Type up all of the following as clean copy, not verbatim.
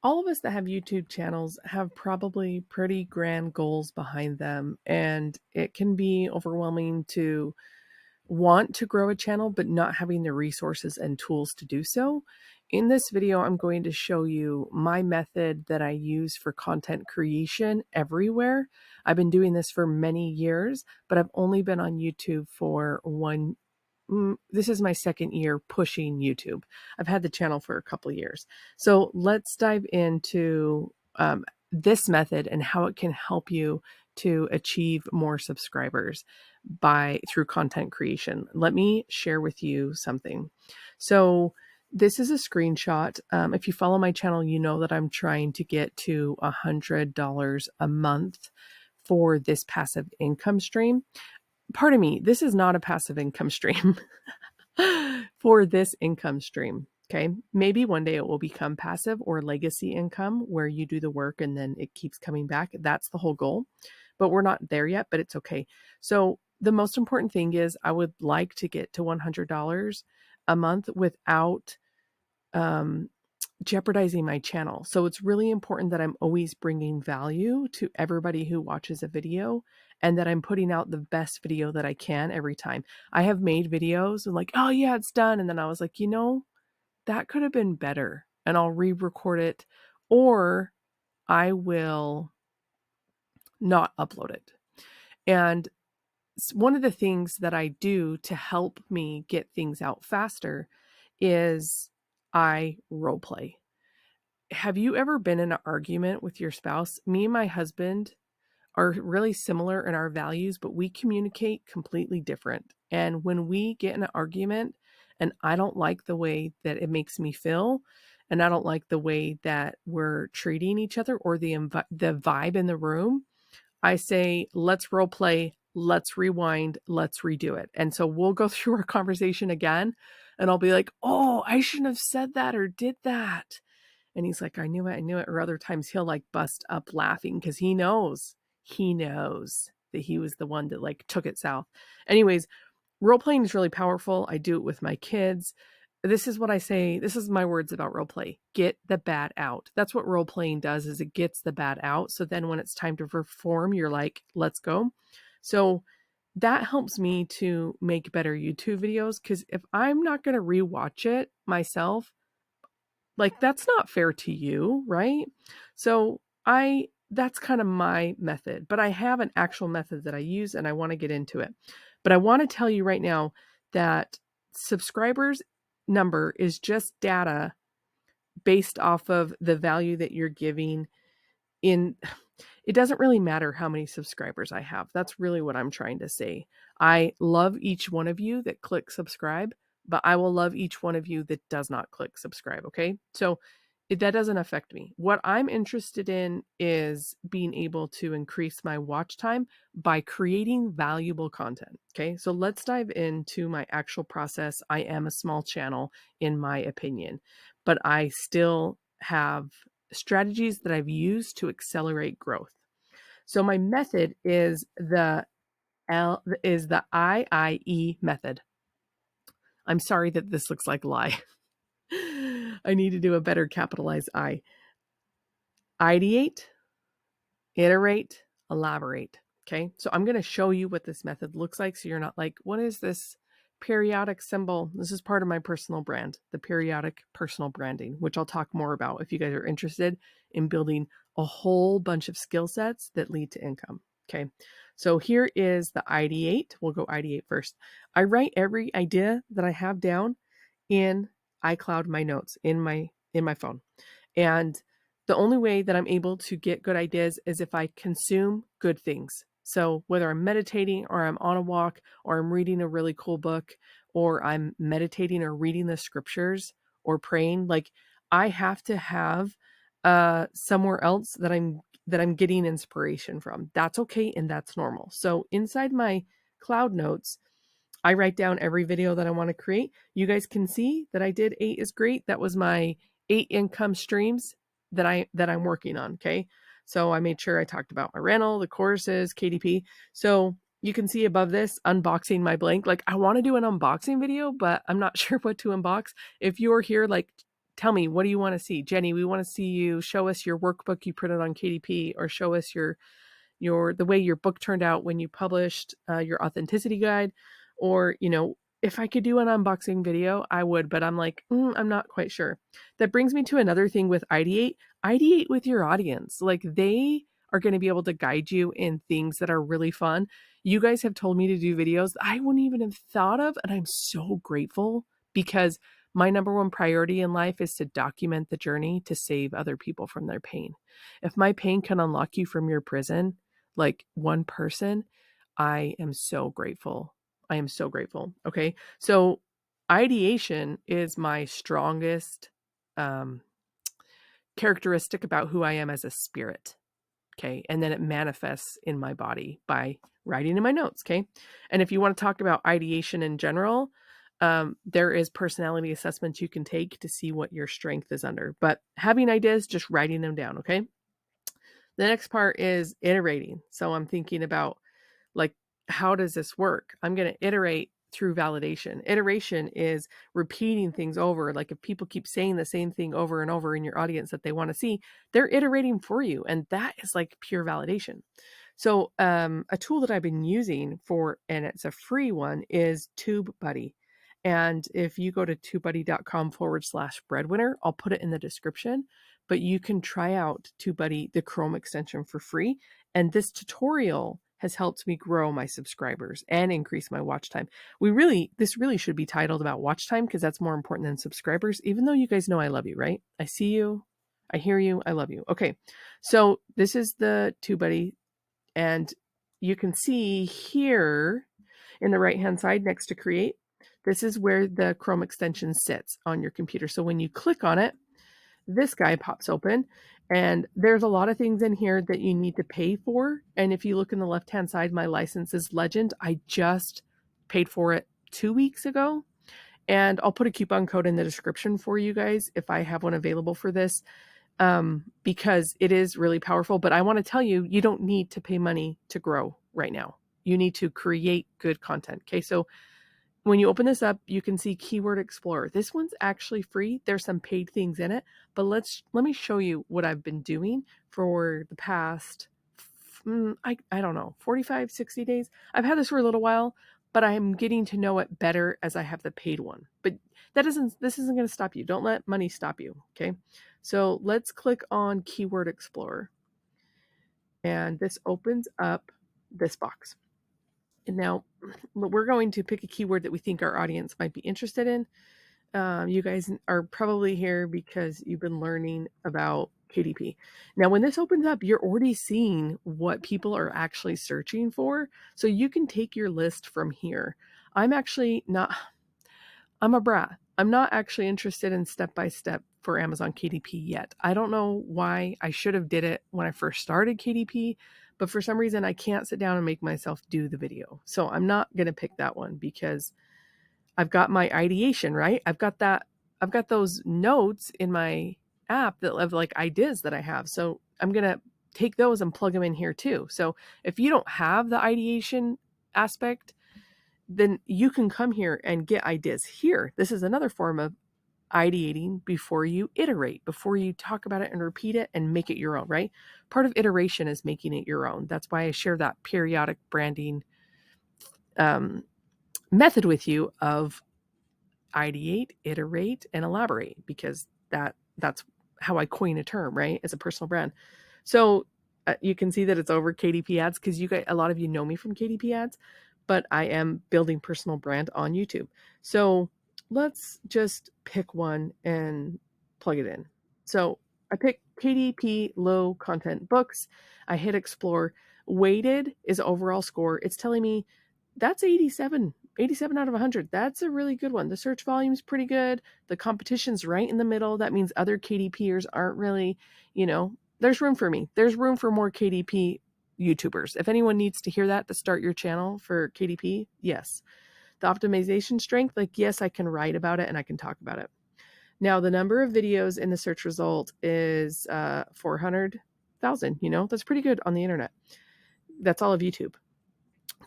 All of us that have YouTube channels have probably pretty grand goals behind them, and it can be overwhelming to want to grow a channel, but not having the resources and tools to do so. In this video, I'm going to show you my method that I use for content creation everywhere. I've been doing this for many years, but I've only been on YouTube for this is my second year pushing YouTube. I've had the channel for a couple of years. So let's dive into this method and how it can help you to achieve more subscribers through content creation. Let me share with you something. So this is a screenshot. If you follow my channel, you know that I'm trying to get to $100 a month for this passive income stream. Pardon me, this is not a passive income stream for this income stream. Okay. Maybe one day it will become passive or legacy income where you do the work and then it keeps coming back. That's the whole goal, but we're not there yet, but it's okay. So the most important thing is I would like to get to $100 a month without jeopardizing my channel. So it's really important that I'm always bringing value to everybody who watches a video and that I'm putting out the best video that I can every time. I have made videos and like, oh yeah, it's done. And then I was like, that could have been better, and I'll re-record it, or I will not upload it. And one of the things that I do to help me get things out faster is I role play. Have you ever been in an argument with your spouse? Me and my husband are really similar in our values, but we communicate completely different. And when we get in an argument and I don't like the way that it makes me feel, and I don't like the way that we're treating each other or the vibe in the room, I say, let's role play, let's rewind, let's redo it. And so we'll go through our conversation again and I'll be like, oh, I shouldn't have said that or did that. And he's like, I knew it. Or other times he'll like bust up laughing because he knows that he was the one that like took it south. Anyways, role playing is really powerful. I do it with my kids. This is what I say. This is my words about role play. Get the bad out. That's what role playing does, is it gets the bad out. So then when it's time to perform, you're like, let's go. So that helps me to make better YouTube videos, because if I'm not going to rewatch it myself, like, that's not fair to you, right? So that's kind of my method, but I have an actual method that I use and I want to get into it. But I want to tell you right now that subscribers number is just data based off of the value that you're giving in. It doesn't really matter how many subscribers I have. That's really what I'm trying to say. I love each one of you that click subscribe, but I will love each one of you that does not click subscribe. Okay. So that doesn't affect me. What I'm interested in is being able to increase my watch time by creating valuable content. Okay. So let's dive into my actual process. I am a small channel in my opinion, but I still have strategies that I've used to accelerate growth. So my method is the IIE method. I'm sorry that this looks like lie. I need to do a better capitalized I. Ideate, iterate, elaborate. Okay. So I'm going to show you what this method looks like, so you're not like, what is this periodic symbol? This is part of my personal brand, the periodic personal branding, which I'll talk more about if you guys are interested in building a whole bunch of skill sets that lead to income. Okay. So here is the ideate. We'll go ideate first. I write every idea that I have down in iCloud, my notes in my phone. And the only way that I'm able to get good ideas is if I consume good things. So whether I'm meditating or I'm on a walk or I'm reading a really cool book or I'm meditating or reading the scriptures or praying, like, I have to have somewhere else that I'm getting inspiration from. That's okay and that's normal. So inside my cloud notes, I write down every video that I want to create. You guys can see that I did 8 is great. That was my 8 income streams that I'm working on. Okay. So I made sure I talked about my rental, the courses, KDP. So you can see above this, unboxing my blank. Like, I want to do an unboxing video, but I'm not sure what to unbox. If you're here, like, tell me, what do you want to see? Jenny, we want to see you show us your workbook you printed on KDP, or show us the way your book turned out when you published your authenticity guide. Or, if I could do an unboxing video, I would, but I'm like, I'm not quite sure. That brings me to another thing with ideate with your audience. Like, they are going to be able to guide you in things that are really fun. You guys have told me to do videos that I wouldn't even have thought of, and I'm so grateful, because my number one priority in life is to document the journey to save other people from their pain. If my pain can unlock you from your prison, like one person, I am so grateful. I am so grateful. Okay. So ideation is my strongest characteristic about who I am as a spirit. Okay. And then it manifests in my body by writing in my notes. Okay. And if you want to talk about ideation in general, there is personality assessments you can take to see what your strength is under. But having ideas, just writing them down. Okay. The next part is iterating. So I'm thinking about, like, how does this work? I'm going to iterate through validation. Iteration is repeating things over. Like, if people keep saying the same thing over and over in your audience that they want to see, they're iterating for you. And that is like pure validation. So a tool that I've been using and it's a free one, is TubeBuddy. And if you go to tubebuddy.com/breadwinner, I'll put it in the description, but you can try out TubeBuddy, the Chrome extension, for free. And this tutorial has helped me grow my subscribers and increase my watch time. This really should be titled about watch time, because that's more important than subscribers, even though you guys know I love you, right? I see you, I hear you, I love you. Okay. So this is the TubeBuddy, and you can see here in the right-hand side next to create, this is where the Chrome extension sits on your computer. So when you click on it, this guy pops open, and there's a lot of things in here that you need to pay for. And if you look in the left-hand side, my license is Legend. I just paid for it 2 weeks ago. And I'll put a coupon code in the description for you guys if I have one available for this, because it is really powerful. But I want to tell you, you don't need to pay money to grow right now. You need to create good content. Okay, so when you open this up, you can see Keyword Explorer. This one's actually free. There's some paid things in it, but let me show you what I've been doing for the past, I don't know, 45, 60 days. I've had this for a little while, but I'm getting to know it better as I have the paid one. But this isn't going to stop you. Don't let money stop you. Okay. So let's click on Keyword Explorer, and this opens up this box. And now we're going to pick a keyword that we think our audience might be interested in. You guys are probably here because you've been learning about KDP. Now, when this opens up, you're already seeing what people are actually searching for. So you can take your list from here. I'm a brat. I'm not actually interested in step-by-step for Amazon KDP yet. I don't know why. I should have did it when I first started KDP, but for some reason I can't sit down and make myself do the video. So I'm not going to pick that one, because I've got my ideation, right? I've got those notes in my app that have like ideas that I have. So I'm going to take those and plug them in here too. So if you don't have the ideation aspect, then you can come here and get ideas here. This is another form of ideating before you iterate, before you talk about it and repeat it and make it your own, right? Part of iteration is making it your own. That's why I share that periodic branding method with you of ideate, iterate, and elaborate, because that's how I coin a term, right? As a personal brand. So you can see that it's over KDP ads, because a lot of you know me from KDP ads, but I am building personal brand on YouTube. So let's just pick one and plug it in. So I picked KDP low content books. I hit explore. Weighted is overall score. It's telling me that's 87 out of 100. That's a really good one. The search volume is pretty good. The competition's right in the middle. That means other KDPers aren't really, there's room for me. There's room for more KDP YouTubers. If anyone needs to hear that to start your channel for KDP, yes. The optimization strength, yes, I can write about it and I can talk about it. Now, the number of videos in the search result is 400,000. That's pretty good on the internet. That's all of YouTube.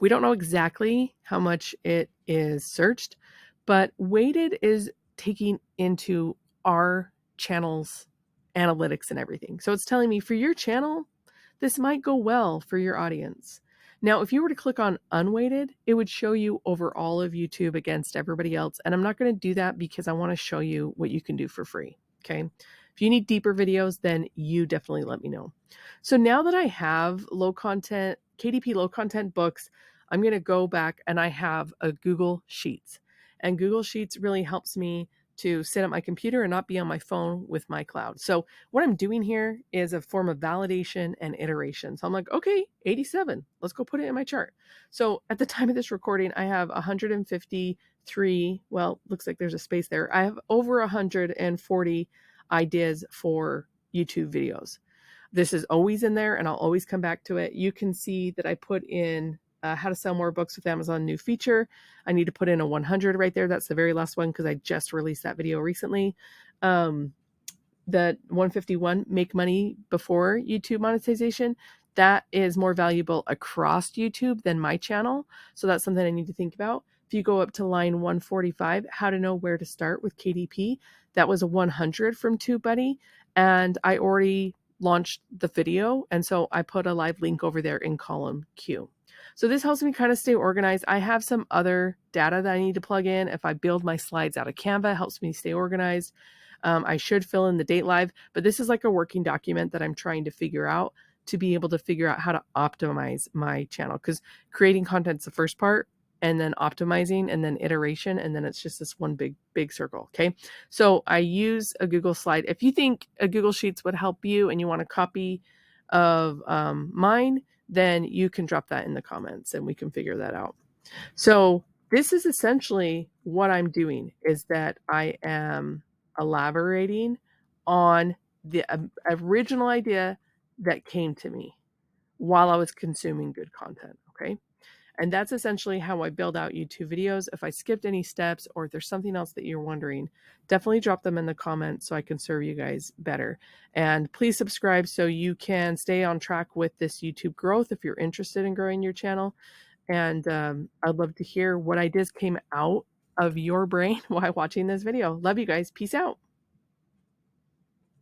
We don't know exactly how much it is searched, but weighted is taking into our channel's analytics and everything. So it's telling me for your channel, this might go well for your audience. Now, if you were to click on unweighted, it would show you over all of YouTube against everybody else. And I'm not going to do that because I want to show you what you can do for free. Okay. If you need deeper videos, then you definitely let me know. So now that I have low content, KDP low content books, I'm going to go back and I have a Google Sheets. And Google Sheets really helps me to sit at my computer and not be on my phone with my cloud. So what I'm doing here is a form of validation and iteration. So I'm like, okay, 87, let's go put it in my chart. So at the time of this recording, I have 153, well, looks like there's a space there. I have over 140 ideas for YouTube videos. This is always in there and I'll always come back to it. You can see that I put in how to sell more books with Amazon new feature. I need to put in a 100 right there. That's the very last one because I just released that video recently. The 151, make money before YouTube monetization. That is more valuable across YouTube than my channel. So that's something I need to think about. If you go up to line 145, how to know where to start with KDP, that was a 100 from TubeBuddy. And I already launched the video. And so I put a live link over there in column Q. So this helps me kind of stay organized. I have some other data that I need to plug in. If I build my slides out of Canva, it helps me stay organized. I should fill in the date live, but this is like a working document that I'm trying to figure out to be able to figure out how to optimize my channel, because creating content's the first part, and then optimizing, and then iteration, and then it's just this one big circle. Okay. So I use a Google slide. If you think a Google Sheets would help you and you want a copy of mine, then you can drop that in the comments and we can figure that out. So this is essentially what I'm doing, is that I am elaborating on the original idea that came to me while I was consuming good content. Okay. And that's essentially how I build out YouTube videos. If I skipped any steps or if there's something else that you're wondering, definitely drop them in the comments so I can serve you guys better. And please subscribe so you can stay on track with this YouTube growth if you're interested in growing your channel. And I'd love to hear what ideas came out of your brain while watching this video. Love you guys. Peace out.